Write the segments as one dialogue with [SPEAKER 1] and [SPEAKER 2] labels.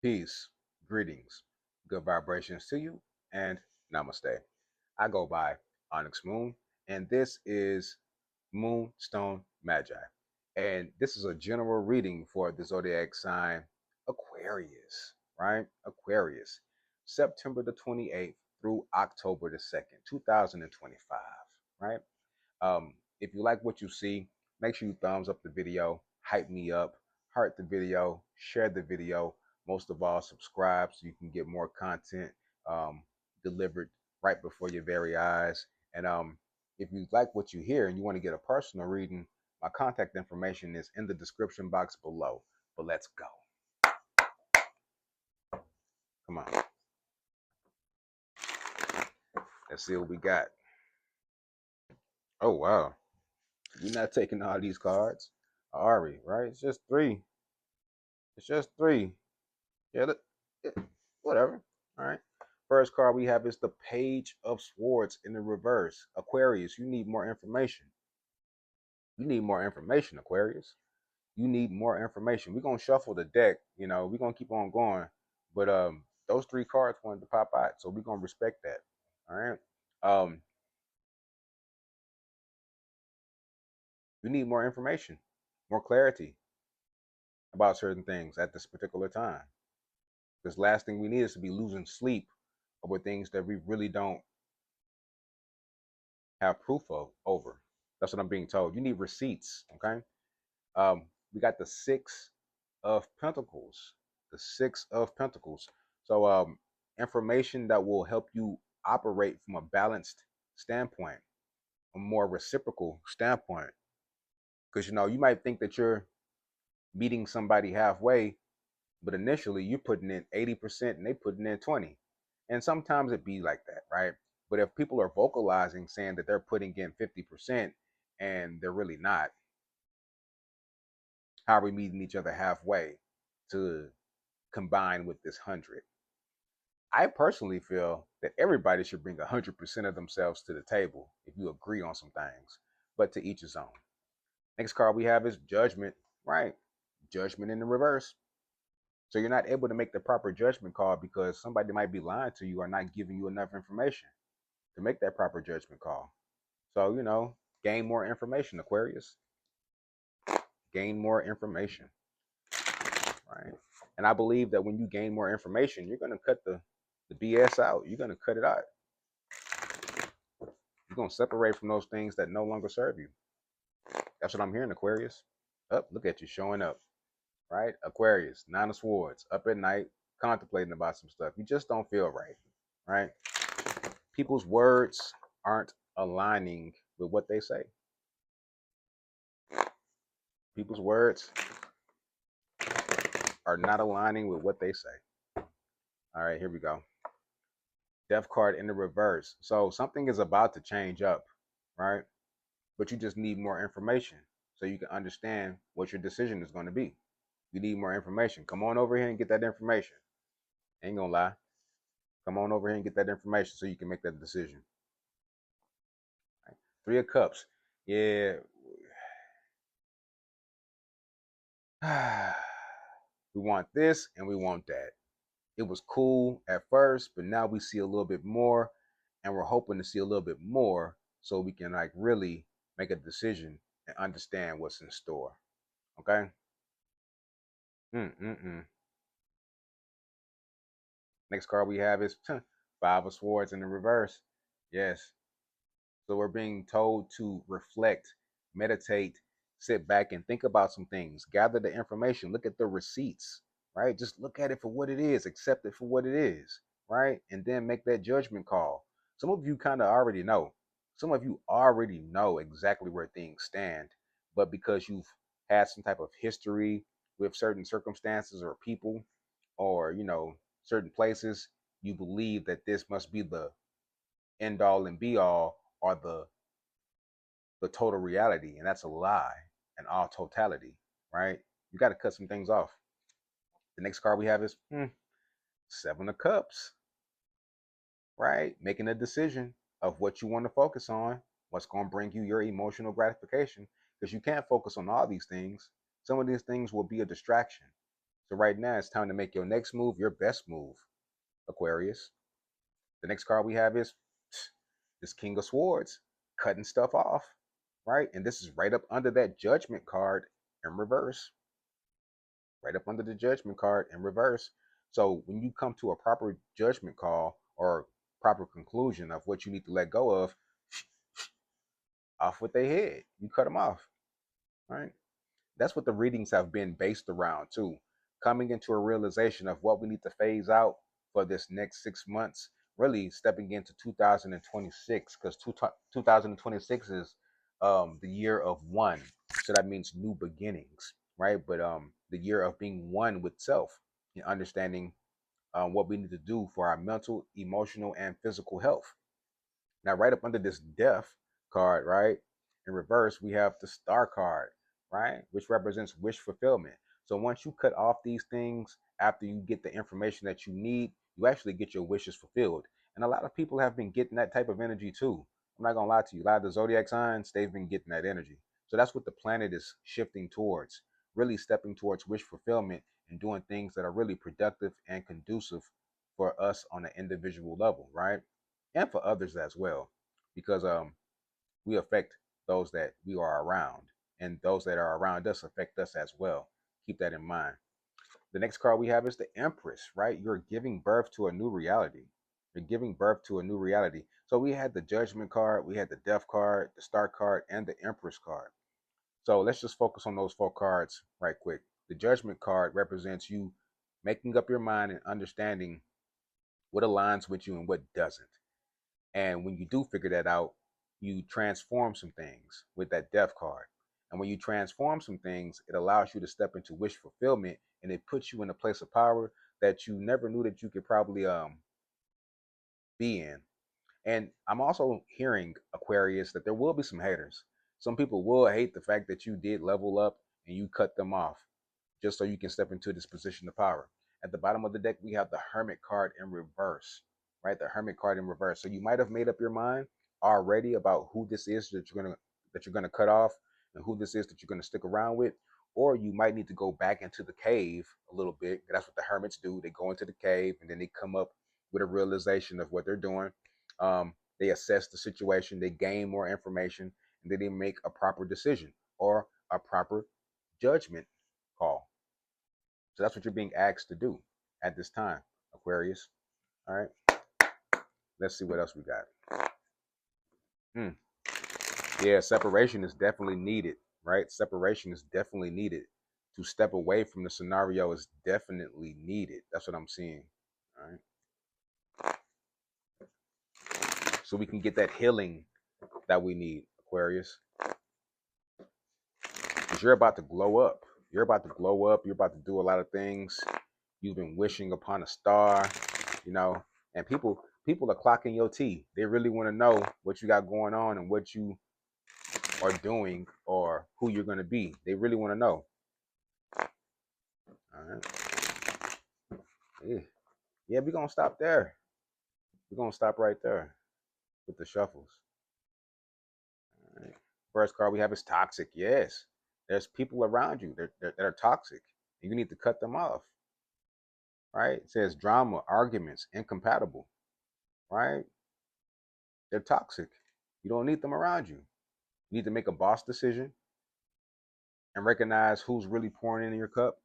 [SPEAKER 1] Peace, greetings, good vibrations to you, and namaste. I go by Onyx Moon, and this is Moonstone Magi. And this is a general reading for the zodiac sign Aquarius, right? Aquarius, September the 28th through October the 2nd, 2025, right? If you like what you see, make sure you thumbs up the video, hype me up, heart the video, share the video. Most of all, subscribe so you can get more content delivered right before your very eyes. And if you like what you hear and you want to get a personal reading, my contact information is in the description box below. But let's go. Come on. Let's see what we got. Oh, wow. We're not taking all these cards. Are we? Right? It's just three. It's just three. Yeah, whatever. All right. First card we have is the Page of Swords in the reverse. Aquarius, you need more information. You need more information, Aquarius. You need more information. We're gonna shuffle the deck. We're gonna keep on going. But those three cards wanted to pop out, so we're gonna respect that. All right. You need more information, more clarity about certain things at this particular time. Because last thing we need is to be losing sleep over things that we really don't have proof of over. That's what I'm being told. You need receipts, okay? We got the Six of Pentacles. The Six of Pentacles. So information that will help you operate from a balanced standpoint, a more reciprocal standpoint. Because you might think that you're meeting somebody halfway, but initially you're putting in 80% and they putting in 20. And sometimes it be like that, right? But if people are vocalizing saying that they're putting in 50% and they're really not, how are we meeting each other halfway to combine with this 100? I personally feel that everybody should bring 100% of themselves to the table if you agree on some things, but to each his own. Next card we have is Judgment, right? Judgment in the reverse. So you're not able to make the proper judgment call because somebody might be lying to you or not giving you enough information to make that proper judgment call. So, gain more information, Aquarius. Gain more information, right? And I believe that when you gain more information, you're going to cut the BS out. You're going to cut it out. You're going to separate from those things that no longer serve you. That's what I'm hearing, Aquarius. Look at you showing up, right? Aquarius, Nine of Swords, up at night, contemplating about some stuff. You just don't feel right, right? People's words aren't aligning with what they say. People's words are not aligning with what they say. All right, here we go. Death card in the reverse. So something is about to change up, right? But you just need more information so you can understand what your decision is going to be. You need more information. Come on over here and get that information. Ain't gonna lie. Come on over here and get that information so you can make that decision. Right. Three of Cups. Yeah. We want this and we want that. It was cool at first, but now we see a little bit more, and we're hoping to see a little bit more so we can really make a decision and understand what's in store. Okay? Next card we have is Five of Swords in the reverse. Yes. So we're being told to reflect, meditate, sit back and think about some things, gather the information, look at the receipts, right? Just look at it for what it is, accept it for what it is, right? And then make that judgment call. Some of you kind of already know. Some of you already know exactly where things stand, but because you've had some type of history with certain circumstances or people or, certain places, you believe that this must be the end all and be all or the total reality, and that's a lie and all totality, right? You got to cut some things off. The next card we have is Seven of Cups, right? Making a decision of what you want to focus on, what's going to bring you your emotional gratification, because you can't focus on all these things. Some of these things will be a distraction. So right now it's time to make your next move your best move, Aquarius. The next card we have is this King of Swords, cutting stuff off, right? And this is right up under that Judgment card in reverse, right up under the Judgment card in reverse. So when you come to a proper judgment call or proper conclusion of what you need to let go of, off with their head, you cut them off, right? That's what the readings have been based around too. Coming into a realization of what we need to phase out for this next 6 months, really stepping into 2026, because 2026 is the year of one. So that means new beginnings, right? But the year of being one with self and understanding what we need to do for our mental, emotional, and physical health. Now, right up under this death card, right, in reverse, we have the star card, right, which represents wish fulfillment. So once you cut off these things, after you get the information that you need, you actually get your wishes fulfilled. And a lot of people have been getting that type of energy too. I'm not gonna lie to you. A lot of the zodiac signs, they've been getting that energy. So that's what the planet is shifting towards, really stepping towards wish fulfillment and doing things that are really productive and conducive for us on an individual level, right? And for others as well, because we affect those that we are around, and those that are around us affect us as well. Keep that in mind. The next card we have is the Empress, right? You're giving birth to a new reality. You're giving birth to a new reality. So we had the Judgment card, we had the Death card, the Star card, and the Empress card. So let's just focus on those four cards right quick. The Judgment card represents you making up your mind and understanding what aligns with you and what doesn't. And when you do figure that out, you transform some things with that death card. And when you transform some things, it allows you to step into wish fulfillment, and it puts you in a place of power that you never knew that you could probably be in. And I'm also hearing, Aquarius, that there will be some haters. Some people will hate the fact that you did level up and you cut them off just so you can step into this position of power. At the bottom of the deck, we have the Hermit card in reverse, right? The Hermit card in reverse. So you might have made up your mind already about who this is that you're gonna cut off, and who this is that you're gonna stick around with. Or you might need to go back into the cave a little bit. That's what the hermits do. They go into the cave and then they come up with a realization of what they're doing. They assess the situation, they gain more information, and then they make a proper decision or a proper judgment call. So that's what you're being asked to do at this time, Aquarius. All right. Let's see what else we got. Hmm. Yeah, separation is definitely needed, right? Separation is definitely needed. To step away from the scenario is definitely needed. That's what I'm seeing. All right. So we can get that healing that we need, Aquarius. Because you're about to glow up. You're about to glow up. You're about to do a lot of things. You've been wishing upon a star, you know, and people are clocking your tea. They really want to know what you got going on and what you are doing or who you're going to be. They really want to know. All right. Yeah, we're going to stop there. We're going to stop right there with the shuffles. All right. First card we have is toxic. Yes. There's people around you that are toxic. You need to cut them off. Right? It says drama, arguments, incompatible. Right? They're toxic. You don't need them around you. You need to make a boss decision and recognize who's really pouring into your cup,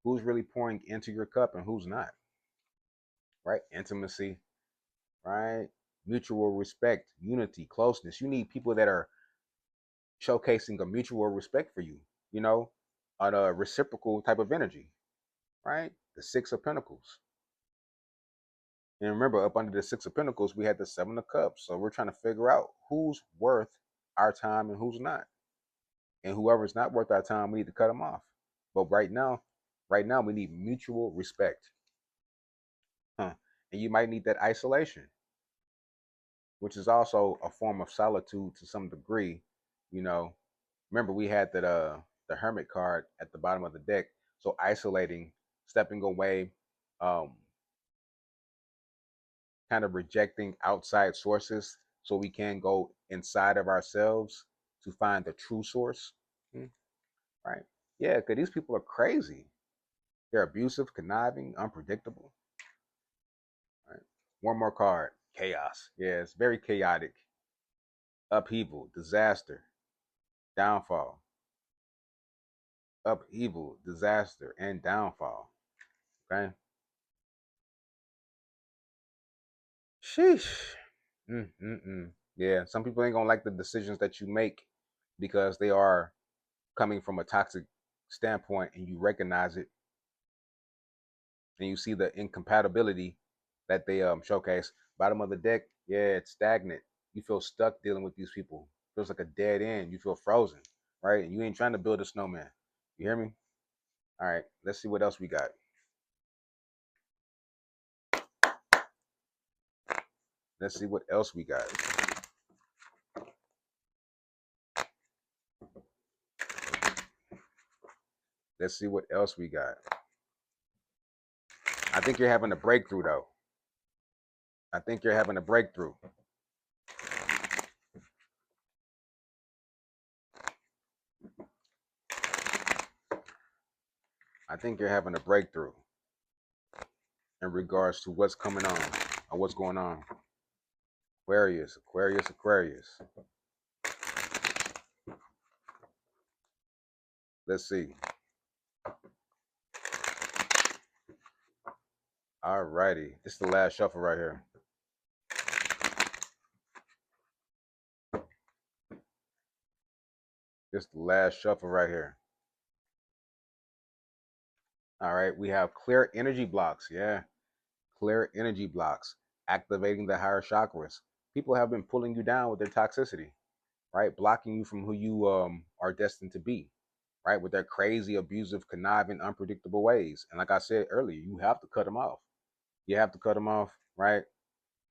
[SPEAKER 1] who's really pouring into your cup, and who's not. Right? Intimacy, right? Mutual respect, unity, closeness. You need people that are showcasing a mutual respect for you, you know, on a reciprocal type of energy, right? The Six of Pentacles. And remember, up under the Six of Pentacles, we had the Seven of Cups. So we're trying to figure out who's worth our time and who's not. And whoever's not worth our time, we need to cut them off. But right now, we need mutual respect. And you might need that isolation, which is also a form of solitude to some degree. You know, remember we had that the Hermit card at the bottom of the deck. So isolating, stepping away, kind of rejecting outside sources so we can go inside of ourselves to find the true source. Right? Yeah, because these people are crazy. They're abusive, conniving, unpredictable. Right? One more card. Chaos. Yeah, it's very chaotic. Upheaval, disaster, downfall. Upheaval, disaster, and downfall. Okay? Sheesh. Mm-mm-mm. Yeah, some people ain't gonna like the decisions that you make because they are coming from a toxic standpoint and you recognize it and you see the incompatibility that they showcase. Bottom of the deck, yeah, it's stagnant. You feel stuck dealing with these people. Feels like a dead end. You feel frozen, right? And you ain't trying to build a snowman. You hear me? All right, let's see what else we got. Let's see what else we got. Let's see what else we got. I think you're having a breakthrough though. I think you're having a breakthrough. I think you're having a breakthrough in regards to what's coming on or what's going on. Aquarius, Aquarius, Aquarius. Let's see. All righty. This is the last shuffle right here. This is the last shuffle right here. All right. We have clear energy blocks. Yeah. Clear energy blocks. Activating the higher chakras. People have been pulling you down with their toxicity, right? Blocking you from who you are destined to be, right? With their crazy, abusive, conniving, unpredictable ways. And like I said earlier, you have to cut them off. You have to cut them off, right?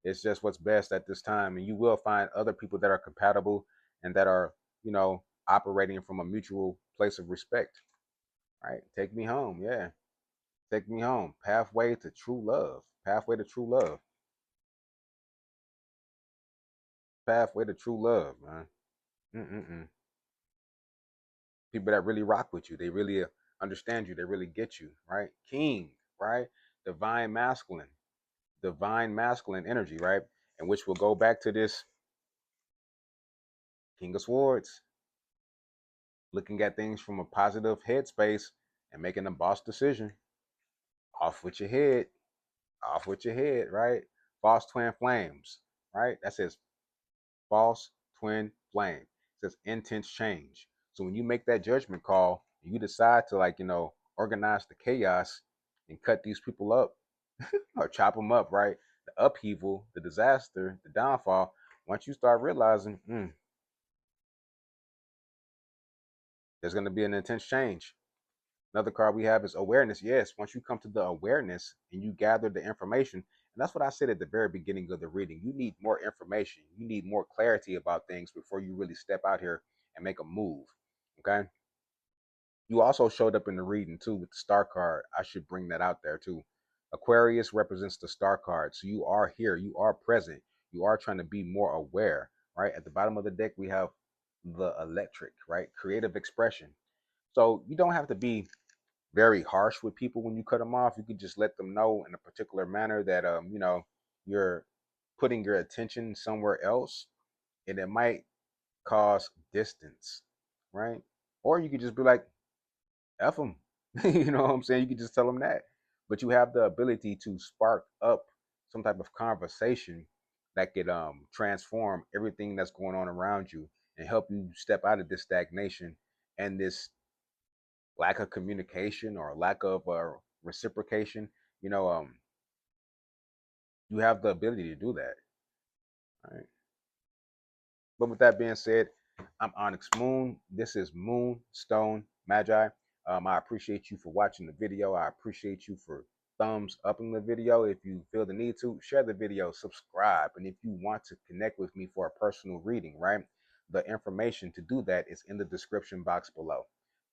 [SPEAKER 1] It's just what's best at this time. And you will find other people that are compatible and that are, operating from a mutual place of respect, right? Take me home. Yeah. Take me home. Pathway to true love. Pathway to true love. Pathway to true love, man. Mm-mm-mm. People that really rock with you. They really understand you. They really get you, right? King, right? Divine masculine. Divine masculine energy, right? And which will go back to this King of Swords, looking at things from a positive headspace and making a boss decision. Off with your head. Off with your head, right? False twin flames, right? That says false twin flame. It says intense change. So when you make that judgment call, you decide to organize the chaos and cut these people up or chop them up, right? The upheaval, the disaster, the downfall. Once you start realizing, there's going to be an intense change. Another card we have is awareness. Yes, once you come to the awareness and you gather the information, and that's what I said at the very beginning of the reading. You need more information. You need more clarity about things before you really step out here and make a move. Okay. You also showed up in the reading too with the star card. I should bring that out there too. Aquarius represents the star card. So you are here. You are present. You are trying to be more aware, right? At the bottom of the deck, we have the electric, right? Creative expression. So you don't have to be very harsh with people when you cut them off. You could just let them know in a particular manner that you're putting your attention somewhere else, and it might cause distance, right? Or you could just be like, "F them," you know what I'm saying? You could just tell them that, but you have the ability to spark up some type of conversation that could transform everything that's going on around you and help you step out of this stagnation and this lack of communication or lack of reciprocation. you know um you have the ability to do that. All right, but with that being said, I'm Onyx Moon. This is Moonstone Magi. I appreciate you for watching the video. I appreciate you for thumbs up in the video. If you feel the need to share the video, subscribe, and if you want to connect with me for a personal reading, right, the information to do that is in the description box below.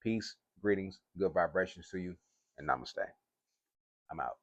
[SPEAKER 1] Peace, greetings, good vibrations to you, and namaste. I'm out.